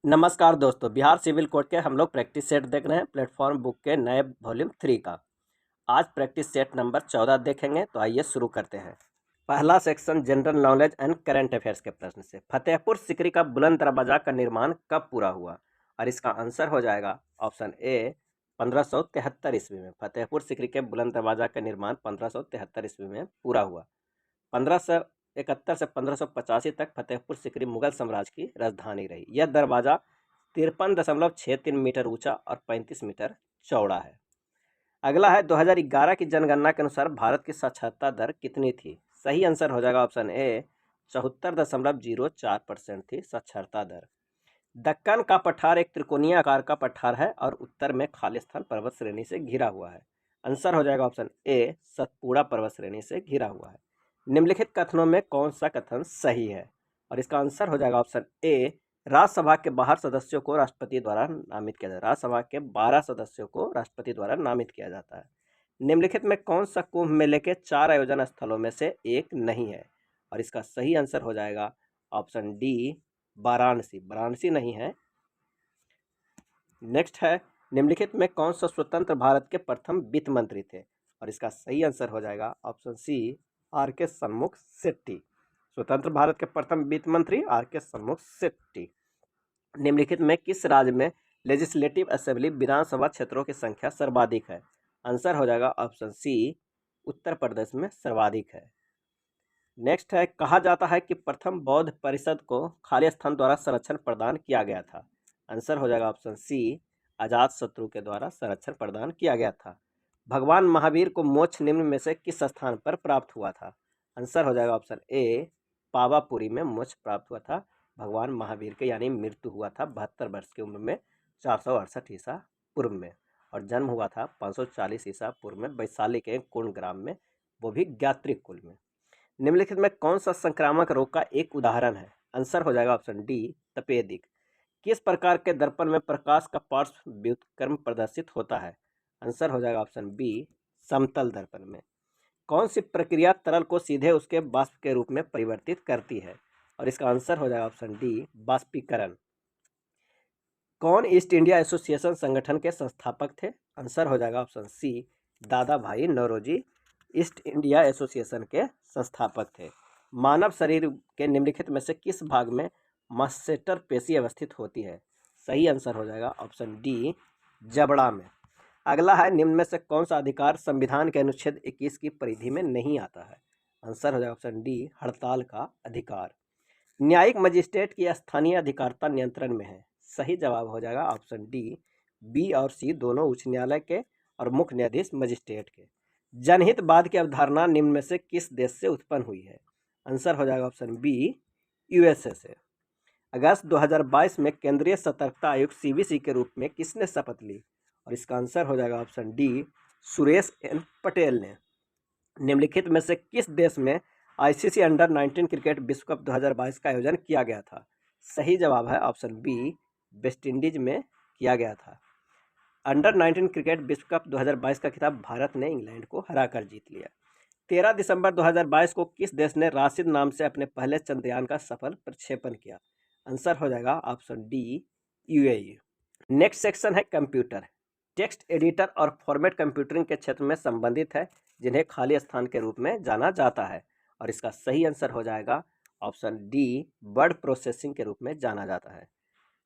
नमस्कार दोस्तों, Bihar civil code के हम लोग प्रैक्टिस सेट देख रहे हैं प्लेटफॉर्म बुक के नए वॉल्यूम 3 का। आज प्रैक्टिस सेट नंबर 14 देखेंगे, तो आइए शुरू करते हैं। पहला section general knowledge and current affairs के प्रश्न से। फतेहपुर सिकरी का बुलंद दरवाजा का निर्माण कब पूरा हुआ? और इसका आंसर हो जाएगा ऑप्शन ए 1573 ईस्वी में। फतेहपुर सिकरी के बुलंद दरवाजा का निर्माण 1573 ईस्वी में पूरा हुआ। 1571 से 1585 तक फतेहपुर सिकरी मुगल साम्राज्य की राजधानी रही। यह दरवाजा 53.63 मीटर ऊंचा और 35 मीटर चौड़ा है। अगला है 2011 की जनगणना के अनुसार भारत की साक्षरता दर कितनी थी? सही आंसर हो जाएगा ऑप्शन ए 74.04% थी साक्षरता दर। दक्कन का पठार एक त्रिकोणीय आकार का पठार है और उत्तर में खालिस्तान पर्वत श्रेणी से घिरा हुआ है। आंसर हो जाएगा ऑप्शन ए सतपुड़ा पर्वत श्रेणी से घिरा हुआ है। निम्नलिखित कथनों में कौन सा कथन सही है? और इसका आंसर हो जाएगा ऑप्शन ए राज्यसभा के 12 सदस्यों को राष्ट्रपति द्वारा नामित किया जाता है। राज्यसभा के 12 सदस्यों को राष्ट्रपति द्वारा नामित किया जाता है। निम्नलिखित में कौन सा कुंभ मेले के 4 आयोजन स्थलों में से एक नहीं है? और इसका सही आंसर हो जाएगा ऑप्शन डी वाराणसी। वाराणसी नहीं है। नेक्स्ट है निम्नलिखित में कौन सा स्वतंत्र भारत के प्रथम वित्त मंत्री थे? और इसका सही आंसर हो जाएगा ऑप्शन सी आर के सन्मुख शेट्टी। स्वतंत्र भारत के प्रथम वित्त मंत्री आर के सन्मुख शेट्टी। निम्नलिखित में किस राज्य में लेजिस्लेटिव असेंबली विधानसभा क्षेत्रों की संख्या सर्वाधिक है? आंसर हो जाएगा ऑप्शन सी उत्तर प्रदेश में सर्वाधिक है। नेक्स्ट है कहा जाता है कि प्रथम बौद्ध परिषद को खालिस्तान द्वारा संरक्षण प्रदान किया गया था। आंसर हो जाएगा ऑप्शन सी अजात शत्रु के द्वारा संरक्षण प्रदान किया गया था। भगवान महावीर को मोक्ष निम्न में से किस स्थान पर प्राप्त हुआ था? आंसर हो जाएगा ऑप्शन ए पावापुरी में मोक्ष प्राप्त हुआ था भगवान महावीर के, यानी मृत्यु हुआ था 72 वर्ष की उम्र में 468 ईसा पूर्व में, और जन्म हुआ था 540 ईसा पूर्व में वैशाली के कुंड ग्राम में, वो भी गात्रिक कुल में। निम्नलिखित में कौन सा संक्रामक रोग का एक उदाहरण है? आंसर हो जाएगा ऑप्शन डी तपेदिक। किस प्रकार के दर्पण में प्रकाश का पार्श्व व्युत्क्रम प्रदर्शित होता है? आंसर हो जाएगा ऑप्शन बी समतल दर्पण में। कौन सी प्रक्रिया तरल को सीधे उसके वाष्प के रूप में परिवर्तित करती है? और इसका आंसर हो जाएगा ऑप्शन डी वाष्पीकरण। कौन ईस्ट इंडिया एसोसिएशन संगठन के संस्थापक थे? आंसर हो जाएगा ऑप्शन सी दादा भाई नौरोजी ईस्ट इंडिया एसोसिएशन के संस्थापक थे। मानव शरीर के निम्नलिखित में से किस भाग में मस्सेटर पेशी अवस्थित होती है? सही आंसर हो जाएगा ऑप्शन डी जबड़ा में। अगला है निम्न में से कौन सा अधिकार संविधान के अनुच्छेद 21 की परिधि में नहीं आता है? आंसर हो जाएगा ऑप्शन डी हड़ताल का अधिकार। न्यायिक मजिस्ट्रेट की स्थानीय अधिकारिता नियंत्रण में है। सही जवाब हो जाएगा ऑप्शन डी बी और सी दोनों उच्च न्यायालय के और मुख्य न्यायाधीश मजिस्ट्रेट के। जनहितवाद की अवधारणा निम्न में से किस देश से उत्पन्न हुई है? आंसर हो जाएगा ऑप्शन बी यूएसए से। अगस्त 2022 में केंद्रीय सतर्कता आयुक्त सीवीसी के रूप में किसने शपथ ली? और इसका आंसर हो जाएगा ऑप्शन डी सुरेश एन पटेल ने। निम्नलिखित में से किस देश में आईसीसी अंडर 19 क्रिकेट विश्व कप 2022 का आयोजन किया गया था? सही जवाब है ऑप्शन बी वेस्ट इंडीज में किया गया था। अंडर 19 क्रिकेट विश्व कप 2022 का खिताब भारत ने इंग्लैंड को हराकर जीत लिया। 13 दिसंबर 2022 को किस देश ने राशिद नाम से अपने पहले चंद्रयान का सफल प्रक्षेपण किया? आंसर हो जाएगा option D UAE. Next section है कंप्यूटर। टेक्स्ट एडिटर और फॉर्मेट कंप्यूटरिंग के क्षेत्र में संबंधित है, जिन्हें खाली स्थान के रूप में जाना जाता है। और इसका सही आंसर हो जाएगा ऑप्शन डी वर्ड प्रोसेसिंग के रूप में जाना जाता है।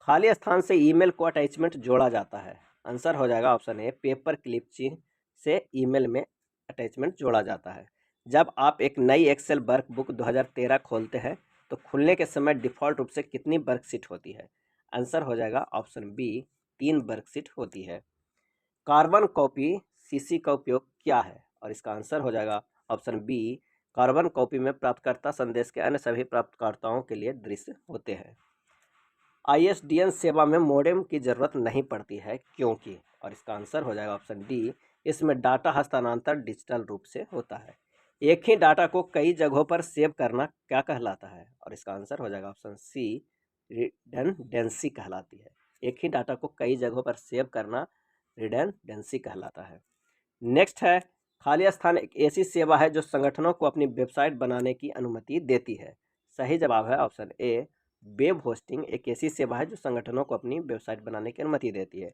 खाली स्थान से ईमेल को अटैचमेंट जोड़ा जाता है। आंसर हो जाएगा ऑप्शन ए पेपर क्लिप चिन्ह से ईमेल में अटैचमेंट जोड़ा जाता है। जब आप एक नई एक्सेल वर्कबुक 2013 खोलते हैं तो खुलने के समय डिफ़ॉल्ट रूप से कितनी वर्कशीट होती है? आंसर हो जाएगा ऑप्शन बी 3 वर्कशीट होती है। कार्बन कॉपी सीसी का उपयोग क्या है? और इसका आंसर हो जाएगा ऑप्शन बी कार्बन कॉपी में प्राप्तकर्ता संदेश के अन्य सभी प्राप्तकर्ताओं के लिए दृश्य होते हैं। आईएसडीएन सेवा में मॉडेम की ज़रूरत नहीं पड़ती है, क्योंकि? और इसका आंसर हो जाएगा ऑप्शन डी इसमें डाटा हस्तांतरण डिजिटल रूप से होता है। एक ही डाटा को कई जगहों पर सेव करना क्या कहलाता है? और इसका आंसर हो जाएगा ऑप्शन सी रिडंडेंसी कहलाती है। एक ही डाटा को कई जगहों पर सेव करना रिडंडेंसी कहलाता है। नेक्स्ट है खाली स्थान एक ऐसी सेवा है जो संगठनों को अपनी वेबसाइट बनाने की अनुमति देती है। सही जवाब है ऑप्शन ए वेब होस्टिंग एक ऐसी सेवा है जो संगठनों को अपनी वेबसाइट बनाने की अनुमति देती है।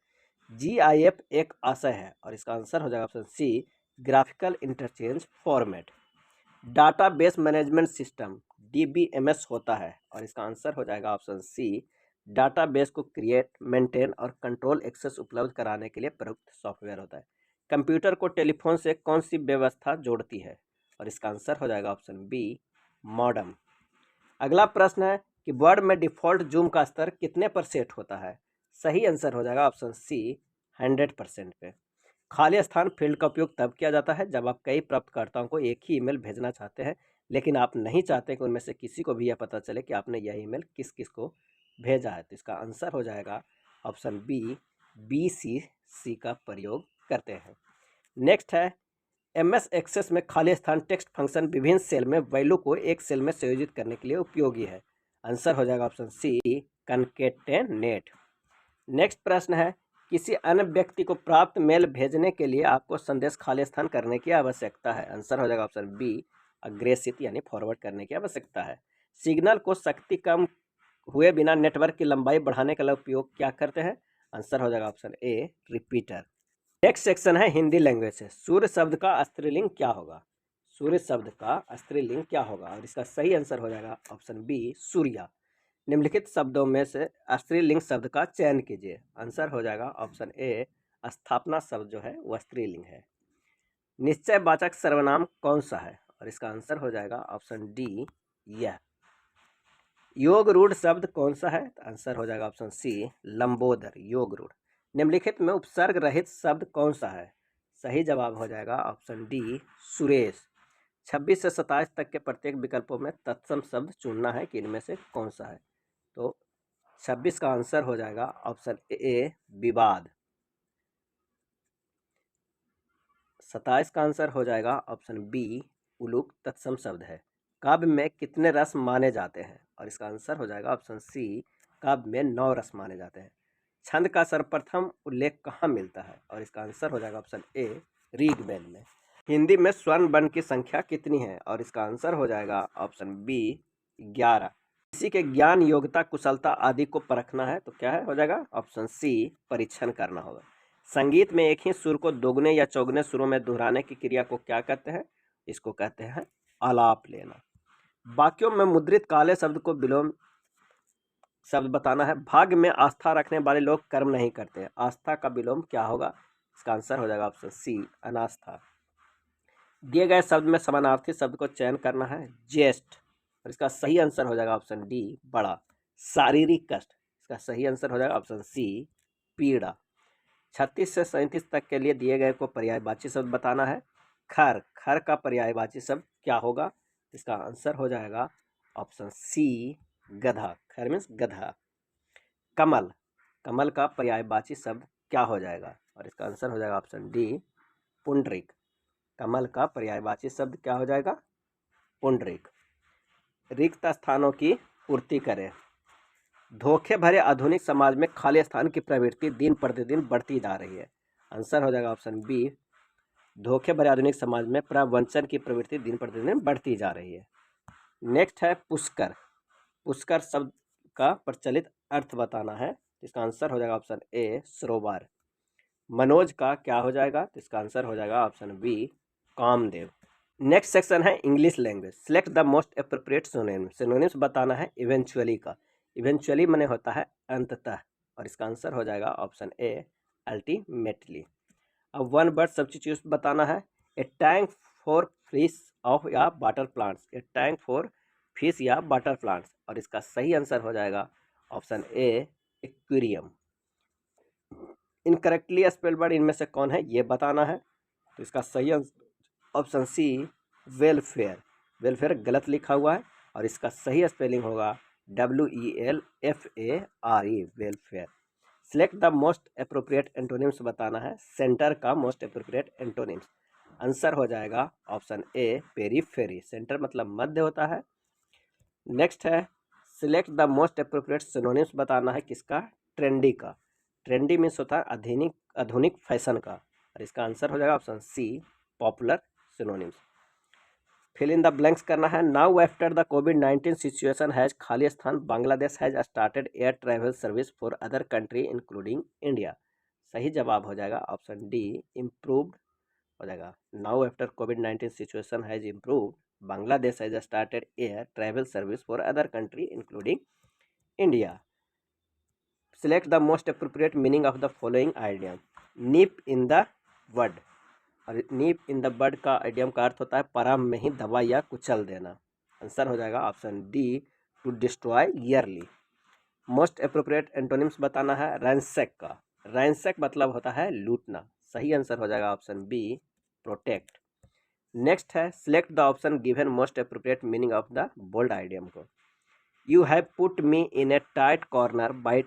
GIF एक आशय है और इसका आंसर हो जाएगा option C, graphical interchange format. Database management system DBMS होता है और इसका आंसर हो जाएगा ऑप्शन सी, डाटाबेस को क्रिएट, मेंटेन और कंट्रोल एक्सेस उपलब्ध कराने के लिए प्रयुक्त सॉफ्टवेयर होता है। कंप्यूटर को टेलीफोन से कौन सी व्यवस्था जोड़ती है और इसका आंसर हो जाएगा ऑप्शन बी, मॉडेम। अगला प्रश्न है कि वर्ड में डिफ़ॉल्ट जूम का स्तर कितने पर सेट होता है। सही आंसर हो जाएगा ऑप्शन सी, 100% पे। खाली स्थान फील्ड का उपयोग तब किया जाता है जब आप कई प्राप्तकर्ताओं को एक ही ईमेल भेजना चाहते हैं, लेकिन आप नहीं चाहते कि उनमें से किसी को भी यह पता चले कि आपने यह ईमेल किस किस को भेजा है। तो इसका आंसर हो जाएगा ऑप्शन बी, BCC का प्रयोग करते हैं। नेक्स्ट है MS एक्सेस में खाली स्थान टेक्स्ट फंक्शन विभिन्न सेल में वैल्यू को एक सेल में संयोजित करने के लिए उपयोगी है। आंसर हो जाएगा ऑप्शन सी, कनकेटेनेट। नेक्स्ट प्रश्न है किसी अन्य व्यक्ति को प्राप्त मेल भेजने के लिए आपको संदेश खाली स्थान करने की आवश्यकता है। आंसर हो जाएगा ऑप्शन बी, अग्रेषित यानी फॉरवर्ड करने की आवश्यकता है। सिग्नल को शक्ति कम हुए बिना नेटवर्क की लंबाई बढ़ाने का उपयोग क्या करते हैं। आंसर हो जाएगा ऑप्शन ए, रिपीटर। नेक्स्ट सेक्शन है हिंदी लैंग्वेज से। सूर्य शब्द का स्त्रीलिंग क्या होगा। सूर्य शब्द का स्त्रीलिंग क्या होगा और इसका सही आंसर हो जाएगा ऑप्शन बी, सूर्या। निम्नलिखित शब्दों में से स्त्रीलिंग शब्द का चयन कीजिए। आंसर हो जाएगा ऑप्शन ए, स्थापना शब्द जो है वह स्त्रीलिंग है। निश्चयवाचक सर्वनाम कौन सा है और इसका आंसर हो जाएगा ऑप्शन डी, यह। योग रूढ़ शब्द कौन सा है। आंसर हो जाएगा ऑप्शन सी, लंबोदर, योग रूढ़। निम्नलिखित में उपसर्ग रहित शब्द कौन सा है। सही जवाब हो जाएगा ऑप्शन डी, सुरेश। 26 से 27 तक के प्रत्येक विकल्पों में तत्सम शब्द चुनना है कि इनमें से कौन सा है। तो 26 का आंसर हो जाएगा ऑप्शन ए, विवाद। 27 का आंसर हो जाएगा ऑप्शन बी, उलूक तत्सम शब्द है। काव्य में कितने रस माने जाते हैं और इसका आंसर हो जाएगा ऑप्शन सी, काव्य में 9 रस माने जाते हैं। छंद का सर्वप्रथम उल्लेख कहाँ मिलता है और इसका आंसर हो जाएगा ऑप्शन ए, ऋग्वेद में। हिंदी में स्वर्ण वर्ण की संख्या कितनी है और इसका आंसर हो जाएगा ऑप्शन बी, 11। किसी के ज्ञान, योग्यता, कुशलता आदि को परखना है तो क्या है हो जाएगा ऑप्शन सी, परीक्षण करना होगा। संगीत में एक ही सुर को दोगुने या चौगुने सुरों में दोहराने की क्रिया को क्या कहते हैं। इसको कहते हैं आलाप लेना। वाक्यों में मुद्रित काले शब्द को विलोम शब्द बताना है। भाग्य में आस्था रखने वाले लोग कर्म नहीं करते। आस्था का विलोम क्या होगा। इसका आंसर हो जाएगा ऑप्शन सी, अनास्था। दिए गए शब्द में समानार्थी शब्द को चयन करना है। ज्येष्ठ और इसका सही आंसर हो जाएगा ऑप्शन डी, बड़ा। शारीरिक कष्ट, इसका सही आंसर हो जाएगा ऑप्शन सी, पीड़ा। 36 से 37 तक के लिए दिए गए को पर्यायवाची शब्द बताना है। खर, खर का पर्यायवाची शब्द क्या होगा। इसका आंसर हो जाएगा ऑप्शन सी, गधा। खर मीन्स गधा। कमल, कमल का पर्यायवाची शब्द क्या हो जाएगा और इसका आंसर हो जाएगा ऑप्शन डी, पुंडरीक। कमल का पर्यायवाची शब्द क्या हो जाएगा, पुंडरीक। रिक्त स्थानों की पूर्ति करें। धोखे भरे आधुनिक समाज में खाली स्थान की प्रवृत्ति दिन प्रतिदिन बढ़ती जा रही है। आंसर हो जाएगा ऑप्शन बी, धोखे भरे आधुनिक समाज में प्रवंचन की प्रवृत्ति दिन प्रतिदिन बढ़ती जा रही है। नेक्स्ट है पुष्कर। पुष्कर शब्द का प्रचलित अर्थ बताना है। इसका आंसर हो जाएगा ऑप्शन ए, सरोवर। मनोज का क्या हो जाएगा। तो इसका आंसर हो जाएगा option B, Kamadeva. Next section है English language. Select the most appropriate synonyms. Synonyms बताना है इवेंचुअली का। इवेंचुअली माने होता है अंततः और इसका आंसर हो जाएगा ऑप्शन ए, अल्टीमेटली। अब वन वर्ड सब्स्टिट्यूट बताना है। ए टैंक फॉर फिश ऑफ या water plants. A tank for fish या वाटर प्लांट्स और इसका सही आंसर हो जाएगा ऑप्शन ए, एक्वेरियम। इनकरेक्टली स्पेल्ड वर्ड इनमें से कौन है ये बताना है। तो इसका सही ऑप्शन सी, वेलफेयर। वेलफेयर गलत लिखा हुआ है और इसका सही स्पेलिंग होगा WELFARE, welfare. Select the most appropriate antonyms बताना है। सेंटर का मोस्ट अप्रोप्रिएट एंटोनिम्स। आंसर हो जाएगा ऑप्शन ए, पेरीफेरी। सेंटर मतलब मध्य होता है। नेक्स्ट है select the most appropriate synonyms बताना है किसका, ट्रेंडी का। ट्रेंडी मीन्स होता है आधुनिक फैशन का और इसका आंसर हो जाएगा option C, popular synonyms. Fill in the blanks करना है। नाउ आफ्टर द कोविड-19 सिचुएशन हैज खाली स्थान Bangladesh has started air travel service for other country including India. सही जवाब हो जाएगा ऑप्शन डी इम्प्रूव्ड हो जाएगा। नाउ आफ्टर कोविड-19 situation has improved Bangladesh has started air travel service for other country including India. Select the most appropriate meaning of the following idiom. Nip in the बड, और निप in the बड का idiom का अर्थ होता है प्रारंभ में ही दबा या कुचल देना। आंसर हो जाएगा option D to destroy early. Most appropriate antonyms बताना है रैंसैक का। रैंसैक मतलब होता है लूटना। सही आंसर हो जाएगा ऑप्शन बी प्रोटेक्ट। नेक्स्ट है select the option given most appropriate meaning of the bold idiom को। You have put me in a tight corner by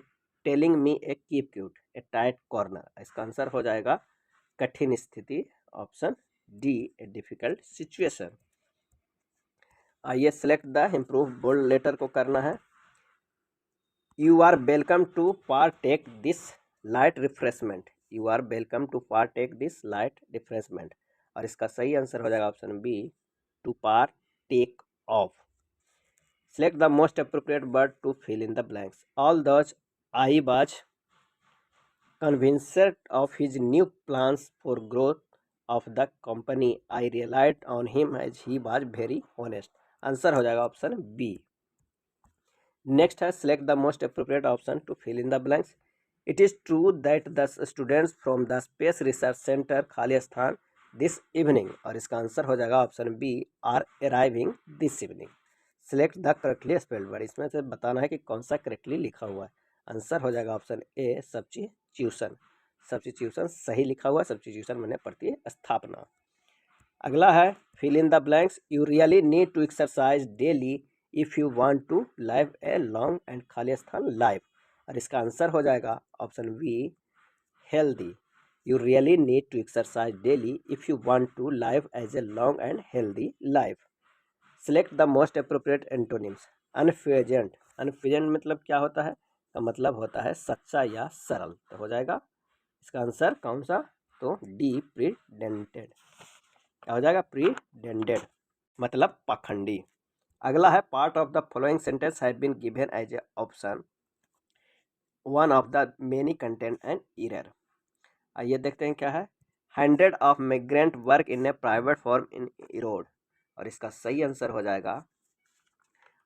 telling me a keep cute. A tight corner, इसका answer हो जाएगा कठिन स्थिति, option D a difficult situation. आइए select the improve bold letter को करना है। You are welcome to partake this light refreshment. You are welcome to partake this light refreshment, और इसका सही आंसर हो जाएगा option B to partake of. Select the most appropriate word to fill in the blanks. Although I was convinced of his new plans for growth of the company, I relied on him as he was very honest. Answer हो जाएगा option B. Next है select the most appropriate option to fill in the blanks. It is true that the students from the space research centre खाली स्थान this evening, और इसका answer हो जाएगा option B are arriving this evening. Select the correctly spelled word, इसमें से बताना है कि कौन सा करेक्टली लिखा हुआ है। आंसर हो जाएगा ऑप्शन ए सब्स्टिट्यूशन। सब्स्टिट्यूशन सही लिखा हुआ है, सब्स्टिट्यूशन मैंने प्रतिस्थापना। अगला है fill in the blanks. You really need to exercise daily if you want to live a long and खाली स्थान लाइफ, और इसका आंसर हो जाएगा option B healthy. You really need to exercise daily if you want to live as a long and healthy life. Select the most appropriate antonyms. अनफेजेंट, अनफेजेंट मतलब क्या होता है, का मतलब होता है सच्चा या सरल, तो हो जाएगा इसका आंसर कौन सा, तो डी प्रीडेंटेड। क्या हो जाएगा, प्रीडेंटेड मतलब पाखंडी। अगला है part of the following sentence have been given as a option one of the many content and error. आइए देखते हैं क्या है। 100 of migrant work in a private form in Erode, और इसका सही आंसर हो जाएगा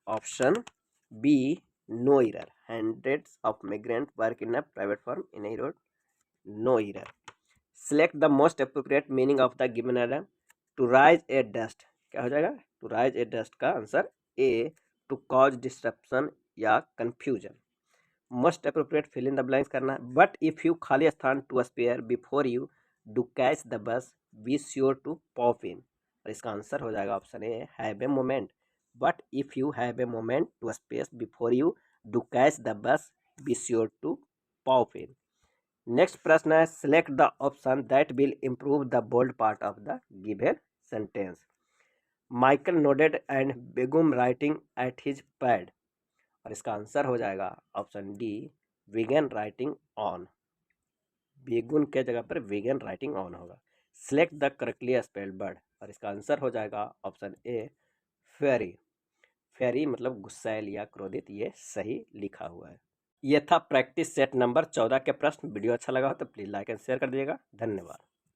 option B no error. 100 of migrant work in a private form in Erode, no error. Select the most appropriate meaning of the given error. To raise a dust, क्या हो जाएगा, to raise a dust का answer A to cause disruption या confusion. Most appropriate fill in the blanks करना है। But if you खाली स्थान to spare before you do catch the bus be sure to pop in, और इसका answer हो जाएगा option A have a moment. But if you have a moment to space before you do catch the bus be sure to pop in. Next प्रश्न है select the option that will improve the bold part of the given sentence. Michael nodded and began writing at his pad, और इसका answer हो जाएगा option D began writing on. Begun के जगह पर began writing on होगा। Select the correctly spelled word, और इसका आंसर हो जाएगा ऑप्शन ए फेरी। फेरी मतलब गुस्सैल या क्रोधित, ये सही लिखा हुआ है। ये था प्रैक्टिस सेट नंबर 14 के प्रश्न। वीडियो अच्छा लगा हो तो प्लीज़ लाइक एंड शेयर कर दीजिएगा। धन्यवाद।